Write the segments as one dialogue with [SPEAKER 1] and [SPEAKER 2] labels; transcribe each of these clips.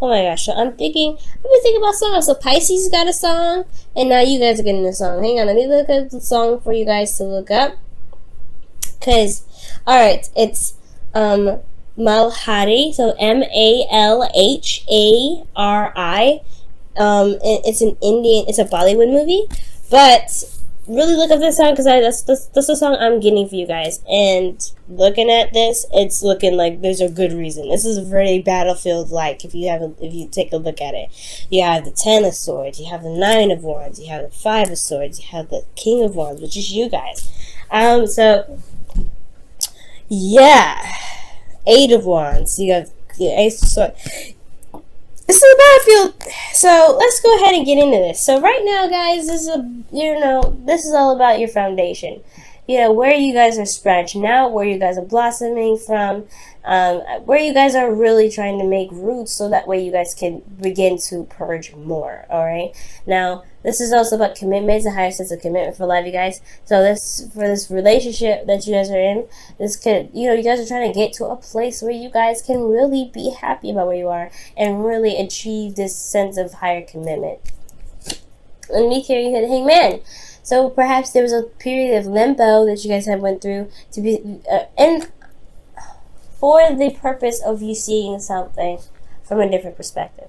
[SPEAKER 1] Oh my gosh, so I've been thinking about songs. So Pisces got a song, and now you guys are getting a song. Hang on, let me look up the song for you guys to look up. Alright, it's Malhari, so Malhari. It's an it's a Bollywood movie, but really look up this song because that's the song I'm getting for you guys. And looking at this, it's looking like there's a good reason. This is very battlefield like. If you take a look at it, you have the 10 of Swords, you have the 9 of Wands, you have the 5 of Swords, you have the King of Wands, which is you guys. So yeah, 8 of Wands. You have the Ace of Swords. This is a battlefield. So let's go ahead and get into this. So right now, guys, this is all about your foundation. Where you guys are branching out, where you guys are blossoming from, where you guys are really trying to make roots, so that way you guys can begin to purge more. All right. Now, this is also about commitment. It's a higher sense of commitment for a lot of you guys. So for this relationship that you guys are in, you guys are trying to get to a place where you guys can really be happy about where you are and really achieve this sense of higher commitment. Underneath here, you hit the Hangman. So perhaps there was a period of limbo that you guys have went through to be, and for the purpose of you seeing something from a different perspective.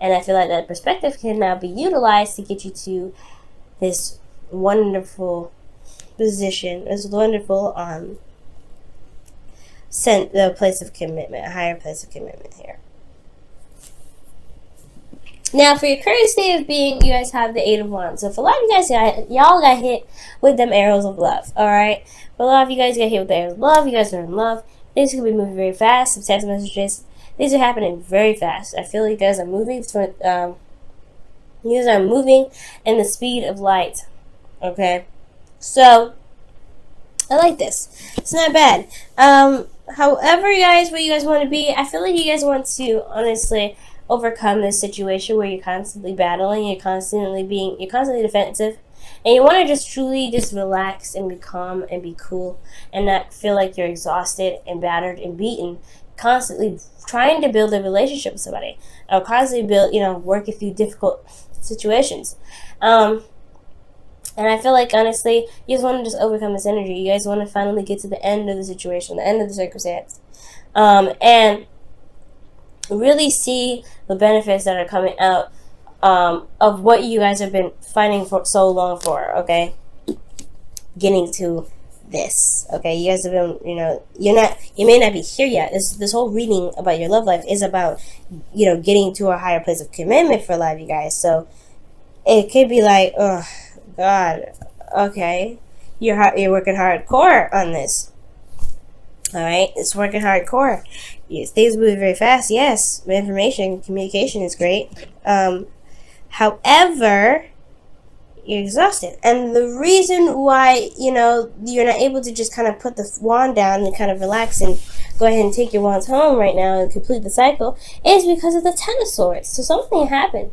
[SPEAKER 1] And I feel like that perspective can now be utilized to get you to this wonderful position, this wonderful the place of commitment, a higher place of commitment here. Now, for your current state of being, you guys have the 8 of Wands. So, for a lot of you guys, y'all got hit with them arrows of love, alright? For a lot of you guys got hit with the arrows of love. You guys are in love. Things can be moving very fast. Some text messages. These are happening very fast. I feel like you guys are moving in the speed of light, okay? So, I like this. It's not bad. However, guys, where you guys want to be, I feel like you guys want to, honestly, overcome this situation where you're constantly battling, you're constantly defensive, and you want to just truly just relax and be calm and be cool and not feel like you're exhausted and battered and beaten, constantly trying to build a relationship with somebody, or constantly working through difficult situations. And I feel like, honestly, you guys want to just overcome this energy. You guys want to finally get to the end of the situation, the end of the circumstance, and really see the benefits that are coming out of what you guys have been fighting for so long for, okay? Getting to this, okay? You guys have been, you may not be here yet. This whole reading about your love life is about, getting to a higher place of commitment for a lot of you guys. So it could be like, oh, God, okay, you're working hardcore on this. All right, it's working hardcore. Yes, things move very fast. Yes, information, communication is great. However, you're exhausted, and the reason why you're not able to just kind of put the wand down and kind of relax and go ahead and take your wands home right now and complete the cycle is because of the 10 of Swords. So something happened,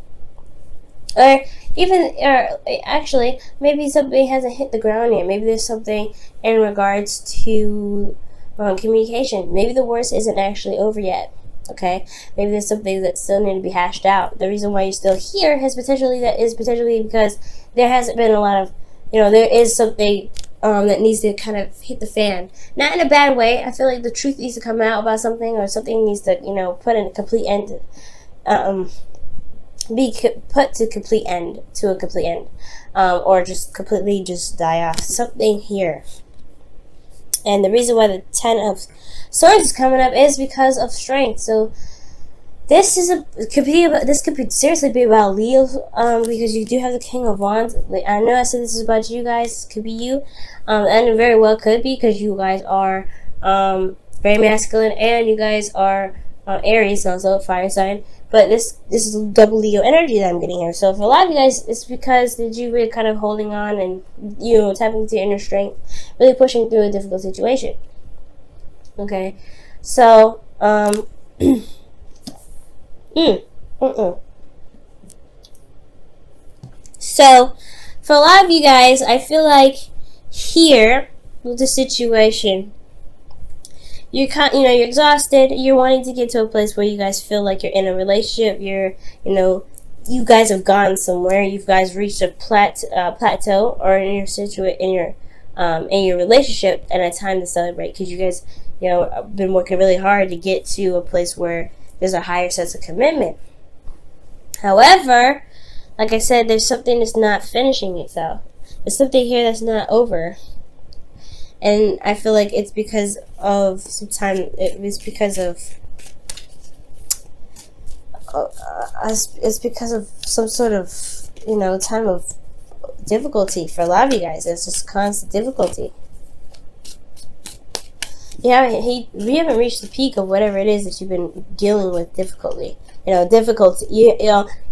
[SPEAKER 1] or actually, maybe something hasn't hit the ground yet. Maybe there's something in regards to communication. Maybe the worst isn't actually over yet. Okay, maybe there's something that still need to be hashed out. The reason why you're still here is potentially because there hasn't been a lot of, there is something that needs to kind of hit the fan. Not in a bad way. I feel like the truth needs to come out about something, or something needs to, put in a complete end, be put to a complete end, or just completely just die off. Something here. And the reason why the 10 of Swords is coming up is because of strength. So this could seriously be about Leo, because you do have the King of Wands. I know I said this is about you guys. Could be you, and it very well could be, because you guys are very masculine, and you guys are Aries, also fire sign. But this is double Leo energy that I'm getting here. So for a lot of you guys, it's because you were kind of holding on and tapping into your inner strength, really pushing through a difficult situation. Okay, so So for a lot of you guys, I feel like here with the situation, you're you're exhausted. You're wanting to get to a place where you guys feel like you're in a relationship. You guys have gone somewhere. You guys reached a plateau, or in your relationship, and a time to celebrate, because you guys been working really hard to get to a place where there's a higher sense of commitment. However, like I said, there's something that's not finishing itself. There's something here that's not over. And I feel like it's because of some sort of time of difficulty for a lot of you guys. It's just constant difficulty. We haven't reached the peak of whatever it is that you've been dealing with difficulty. Difficulty. You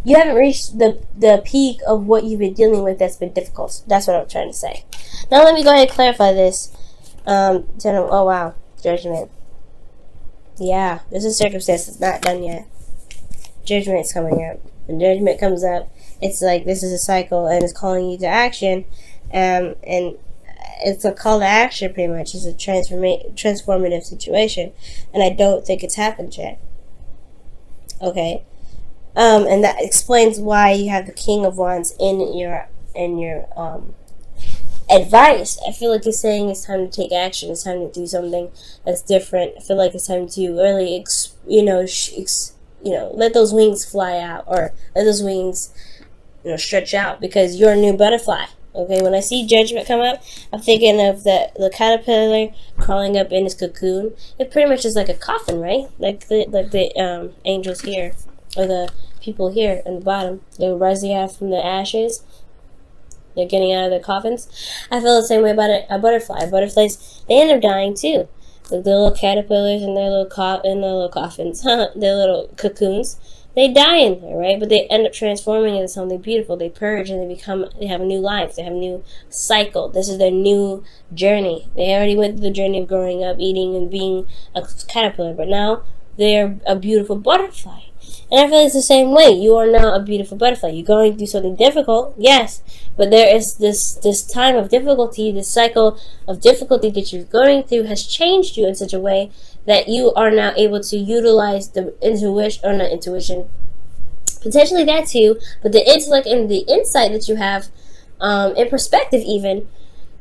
[SPEAKER 1] haven't reached the peak of what you've been dealing with that's been difficult. That's what I'm trying to say. Now let me go ahead and clarify this. Oh wow, Judgment. Yeah, this is circumstance is not done yet. Judgment's coming up. When Judgment comes up, it's like this is a cycle, and it's calling you to action. And it's a call to action, pretty much. It's a transformative situation, and I don't think it's happened yet. Okay, and that explains why you have the King of Wands in your advice. I feel like it's saying it's time to take action. It's time to do something that's different. I feel like it's time to really, let those wings fly out, or let those wings, stretch out, because you're a new butterfly. Okay, when I see Judgment come up, I'm thinking of the caterpillar crawling up in his cocoon. It pretty much is like a coffin, right? Like the angels here, or the people here in the bottom. They're rising out from the ashes. They're getting out of their coffins. I feel the same way about a butterfly. Butterflies, they end up dying too. Like the little caterpillars and their little coffins, their little cocoons. They die in there, right? But they end up transforming into something beautiful. They purge and they have a new life. They have a new cycle. This is their new journey. They already went through the journey of growing up, eating, and being a caterpillar. But now they're a beautiful butterfly. And I feel it's the same way. You are now a beautiful butterfly. You're going through something difficult, yes. But there is this time of difficulty, this cycle of difficulty that you're going through has changed you in such a way that you are now able to utilize the intuition, potentially that too, but the intellect and the insight that you have, in perspective even,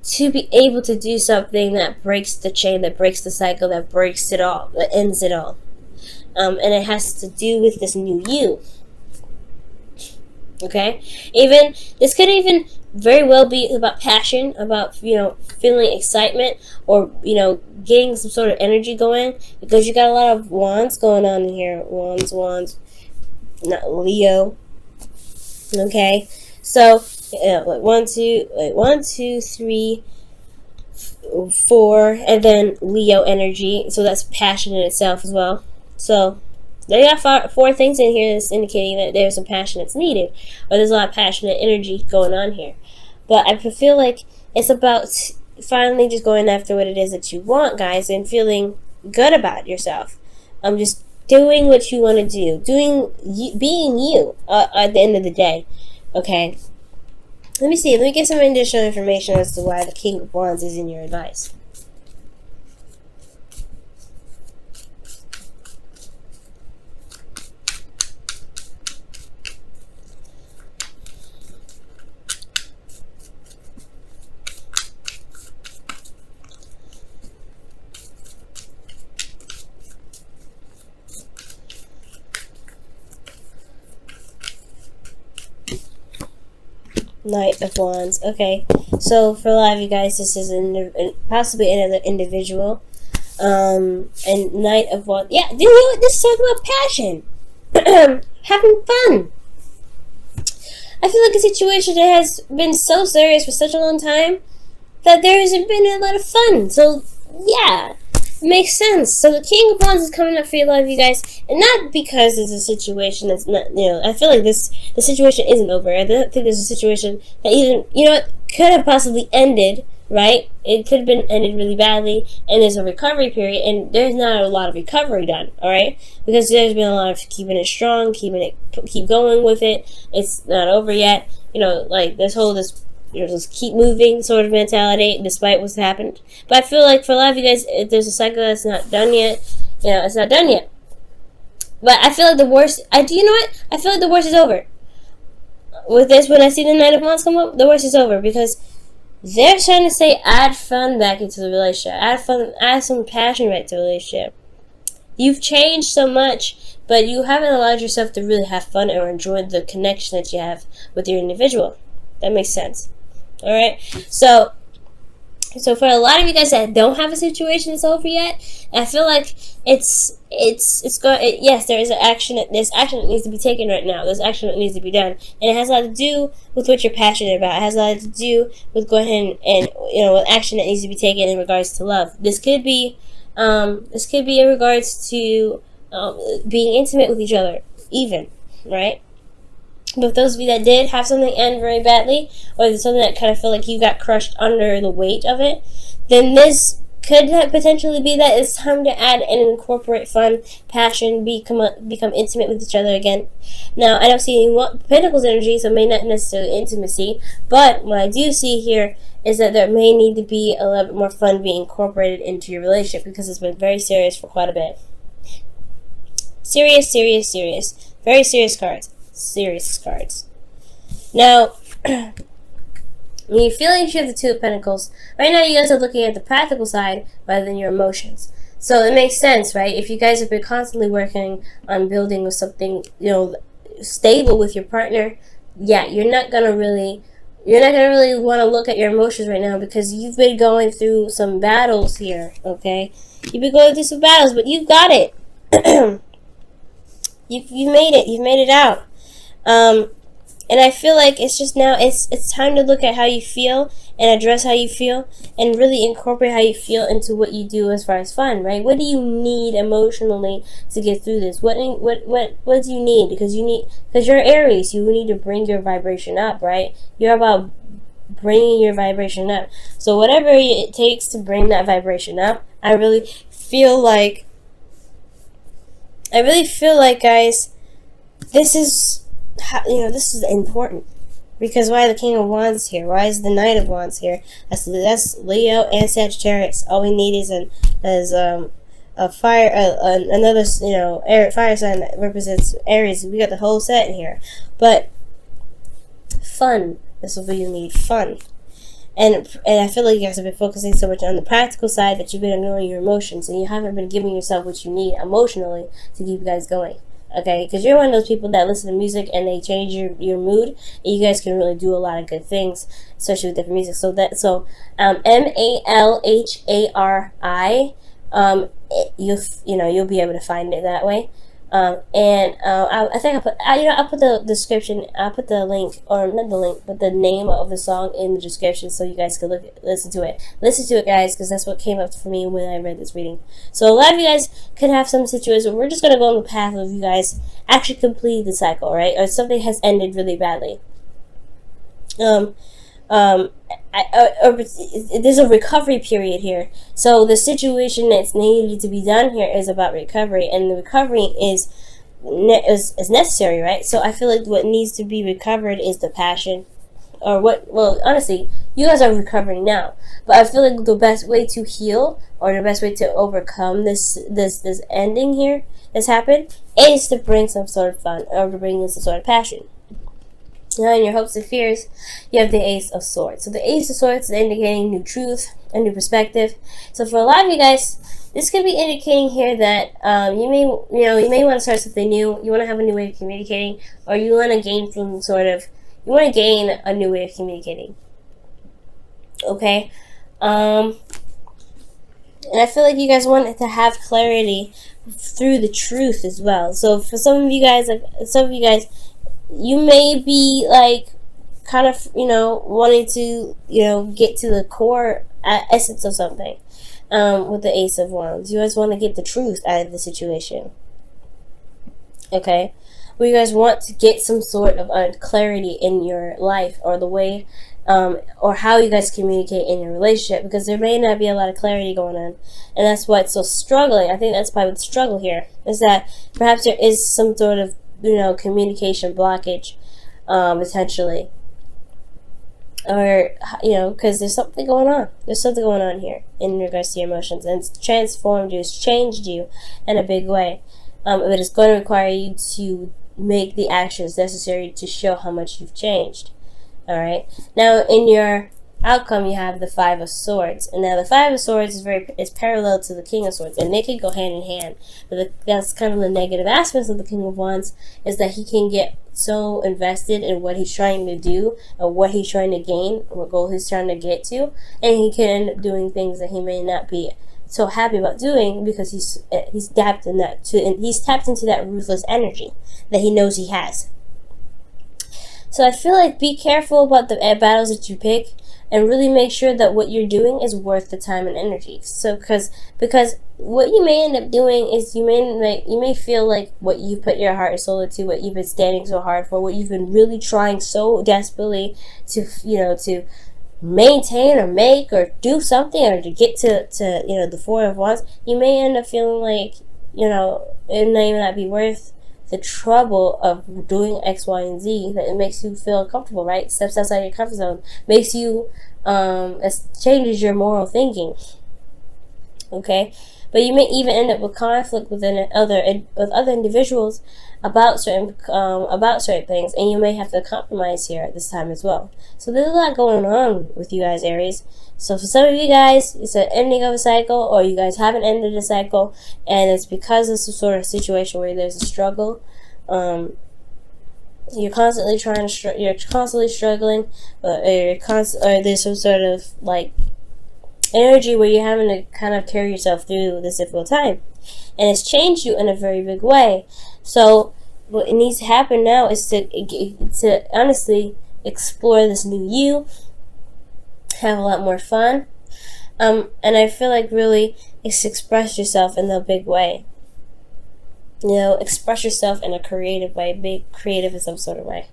[SPEAKER 1] to be able to do something that breaks the chain, that breaks the cycle, that breaks it all, that ends it all. And it has to do with this new you. Okay? This could even very well be about passion, about, feeling excitement, or, getting some sort of energy going, because you got a lot of wands going on in here. Wands, not Leo. Okay? So, one, two, three, 4, and then Leo energy. So that's passion in itself as well. So they got 4 things in here that's indicating that there's some passion that's needed, or there's a lot of passionate energy going on here. But I feel like it's about finally just going after what it is that you want, guys, and feeling good about yourself. Just doing what you want to do, being you at the end of the day. Okay. Let me get some additional information as to why the King of Wands is in your advice. Knight of Wands. Okay, so for a lot of you guys, this is possibly another individual. And Knight of Wands. Yeah, do you know what? This is talking about passion. Having fun. I feel like a situation that has been so serious for such a long time that there hasn't been a lot of fun. So, yeah. It makes sense. So the King of Wands is coming up for a lot of you guys, and not because it's a situation that's not, I feel like the situation isn't over. I don't think there's a situation that even, could have possibly ended, right? It could have been ended really badly, and there's a recovery period, and there's not a lot of recovery done, alright? Because there's been a lot of keeping it strong, keep going with it. It's not over yet. This just keep moving sort of mentality despite what's happened. But I feel like for a lot of you guys, if there's a cycle that's not done yet, it's not done yet. But I feel like the worst, do you know what? I feel like the worst is over. With this, when I see the Knight of Wands come up, the worst is over, because they're trying to say add fun back into the relationship. Add fun, add some passion back to the relationship. You've changed so much, but you haven't allowed yourself to really have fun or enjoy the connection that you have with your individual. That makes sense. Alright? So for a lot of you guys that don't have a situation that's over yet, I feel like yes, there is there's action that needs to be taken right now. There's action that needs to be done, and it has a lot to do with what you're passionate about. It has a lot to do with going ahead and with action that needs to be taken in regards to love. This could be in regards to being intimate with each other, even, right? But those of you that did have something end very badly, or something that kind of feel like you got crushed under the weight of it, then this could potentially be that it's time to add and incorporate fun, passion, become intimate with each other again. Now, I don't see any Pentacles energy, so it may not necessarily intimacy, but what I do see here is that there may need to be a little bit more fun being incorporated into your relationship, because it's been very serious for quite a bit. Serious. Very serious cards. Serious cards. Now, when you're feeling you have the Two of Pentacles, right now you guys are looking at the practical side rather than your emotions. So it makes sense, right? If you guys have been constantly working on building with something, stable with your partner, yeah, you're not gonna really want to look at your emotions right now, because you've been going through some battles here, okay? You've been going through some battles, but you've got it. You've made it. You've made it out. And I feel like it's just now, it's time to look at how you feel and address how you feel, and really incorporate how you feel into what you do as far as fun, right? What do you need emotionally to get through this? What do you need? Because you're Aries, you need to bring your vibration up, right? You're about bringing your vibration up. So whatever it takes to bring that vibration up, I really feel like, guys, this is important. Because why the King of Wands here? Why is the Knight of Wands here? That's Leo and Sagittarius. All we need is a fire, another fire sign that represents Aries. We got the whole set in here. But fun. That's what you need. Fun. And I feel like you guys have been focusing so much on the practical side that you've been ignoring your emotions, and you haven't been giving yourself what you need emotionally to keep you guys going. Okay, because you're one of those people that listen to music and they change your mood, and you guys can really do a lot of good things, especially with different music. So MALHARI, you'll be able to find it that way. I think I'll put the description. I'll put the link, or not the link, but the name of the song in the description, so you guys can listen to it. Listen to it, guys, because that's what came up for me when I read this reading. So a lot of you guys could have some situation where we're just gonna go on the path of you guys actually complete the cycle, right? Or something has ended really badly. There's a recovery period here. So the situation that's needed to be done here is about recovery, and the recovery is necessary, right? So I feel like what needs to be recovered is the passion, well, honestly, you guys are recovering now, but I feel like the best way to heal, or the best way to overcome this ending here that's happened, is to bring some sort of fun, or to bring in some sort of passion. Now, in your hopes and fears, you have the Ace of Swords. So the Ace of Swords is indicating new truth, a new perspective. So for a lot of you guys, this could be indicating here that you may want to start something new. You want to have a new way of communicating, or you want to gain a new way of communicating. Okay, and I feel like you guys want to have clarity through the truth as well. So for some of you guys, you may be kind of wanting to get to the core essence of something with the Ace of Wands. You guys want to get the truth out of the situation. Okay, well, you guys want to get some sort of clarity in your life, or the way or how you guys communicate in your relationship, because there may not be a lot of clarity going on, and that's why it's so struggling. I think that's probably the struggle here, is that perhaps there is some sort of communication blockage, potentially. or, you know, because there's something going on. There's something going on here in regards to your emotions, and it's transformed you, it's changed you in a big way. But it's going to require you to make the actions necessary to show how much you've changed. All right. Now, in your outcome, you have the Five of Swords, and now the Five of Swords is parallel to the King of Swords, and they can go hand in hand. But that's kind of the negative aspects of the King of Wands, is that he can get so invested in what he's trying to do, or what he's trying to gain, what goal he's trying to get to, and he can end up doing things that he may not be so happy about doing, because he's tapped into that ruthless energy that he knows he has. So I feel like be careful about the battles that you pick, and really make sure that what you're doing is worth the time and energy. So because what you may end up doing is you may feel like what you put your heart and soul into, what you've been standing so hard for, what you've been really trying so desperately to, you know, to maintain or make or do something, or to get to you know, the Four of Wands, you may end up feeling like, you know, it may not be worth the trouble of doing X, Y, and Z. That it makes you feel comfortable, right? Steps outside your comfort zone, makes you it changes your moral thinking. Okay, but you may even end up with conflict with other individuals about certain things, and you may have to compromise here at this time as well. So there's a lot going on with you guys, Aries. So for some of you guys, it's an ending of a cycle, or you guys haven't ended a cycle, and it's because of some sort of situation where there's a struggle. You're constantly you're constantly struggling, or there's some sort of like energy where you're having to kind of carry yourself through this difficult time, and it's changed you in a very big way. So what needs to happen now is to honestly explore this new you, have a lot more fun, and I feel like really it's express yourself in a big way. You know, express yourself in a creative way, be creative in some sort of way.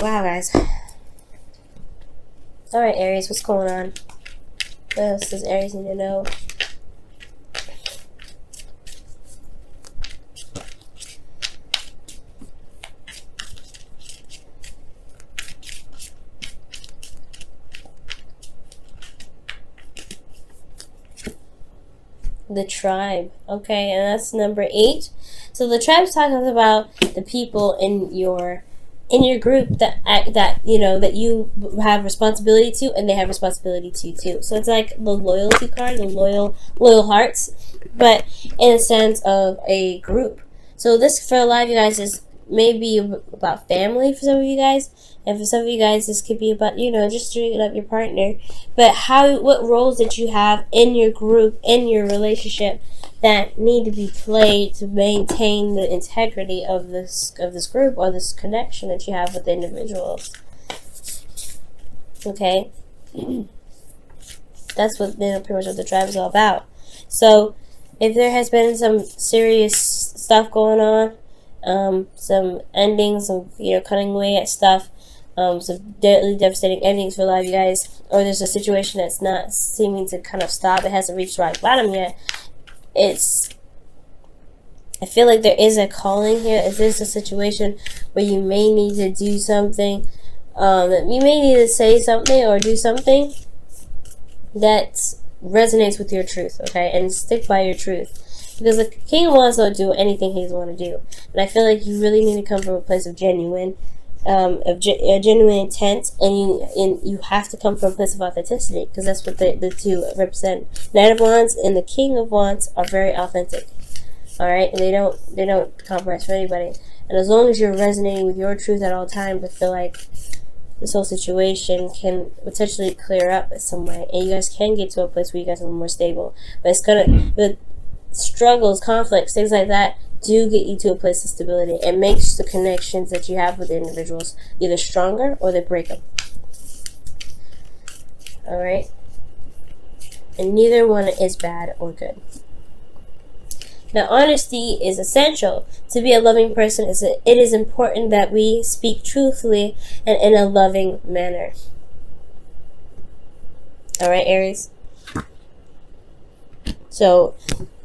[SPEAKER 1] Wow, guys. Alright, Aries, what's going on? What else does Aries need to know? The Tribe. Okay, and that's number 8. So the Tribe's talking about the people in your group that you know that you have responsibility to, and they have responsibility to too. So it's like the loyalty card, the loyal hearts, but in a sense of a group. So this, for a lot of you guys, is maybe about family for some of you guys, and for some of you guys this could be about, you know, just stringing up your partner. But what roles that you have in your group, in your relationship, that need to be played to maintain the integrity of this group, or this connection that you have with the individuals. Okay, that's what, you know, pretty much what the Tribe is all about. So if there has been some serious stuff going on, some endings, some, you know, cutting away at stuff, some deadly, devastating endings for a lot of you guys, or there's a situation that's not seeming to kind of stop, it hasn't reached rock bottom yet, I feel like there is a calling here. Is this a situation where you may need to do something, you may need to say something or do something that resonates with your truth, okay, and stick by your truth, because the King of Wands don't do anything he doesn't want to do, and I feel like you really need to come from a place of genuine intent, and you have to come from a place of authenticity, because that's what the two represent. Knight of Wands and the King of Wands are very authentic, all right, and they don't compromise for anybody. And as long as you're resonating with your truth at all times, I feel like this whole situation can potentially clear up in some way, and you guys can get to a place where you guys are more stable. But the struggles, conflicts, things like that do get you to a place of stability. It makes the connections that you have with the individuals either stronger or they break them. Alright? And neither one is bad or good. Now, honesty is essential. To be a loving person, it is important that we speak truthfully and in a loving manner. Alright, Aries? So,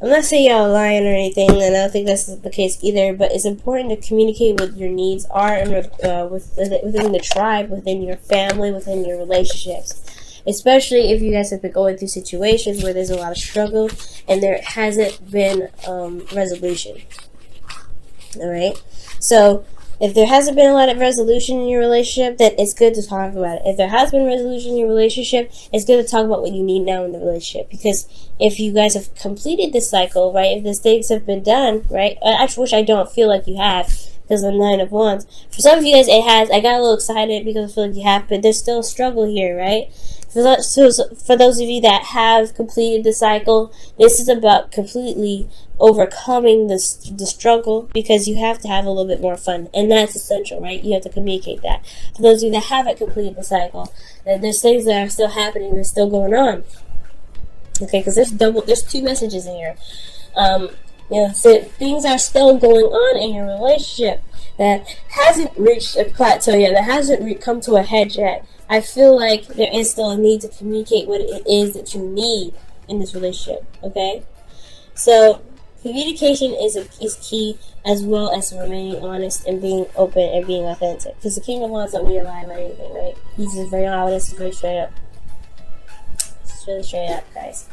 [SPEAKER 1] I'm not saying y'all lying or anything, and I don't think that's the case either, but it's important to communicate what your needs are and within the tribe, within your family, within your relationships. Especially if you guys have been going through situations where there's a lot of struggle and there hasn't been resolution. Alright? So, if there hasn't been a lot of resolution in your relationship, then it's good to talk about it. If there has been resolution in your relationship, it's good to talk about what you need now in the relationship. Because if you guys have completed this cycle, right, if these things have been done, right, which I don't feel like you have, because of the 9 of Wands. For some of you guys, it has. I got a little excited because I feel like you have, but there's still a struggle here, right? For those of you that have completed the cycle, this is about completely overcoming the struggle, because you have to have a little bit more fun, and that's essential, right? You have to communicate that. For those of you that haven't completed the cycle, there's things that are still happening, they're still going on. Okay, because there's 2 messages in here. So things are still going on in your relationship that hasn't reached a plateau yet, that hasn't come to a head yet. I feel like there is still a need to communicate what it is that you need in this relationship, okay? So, communication is key, as well as remaining honest and being open and being authentic. Because the King of Wands don't need to lie about anything, right? He's just very honest, very straight up. It's really straight up, guys.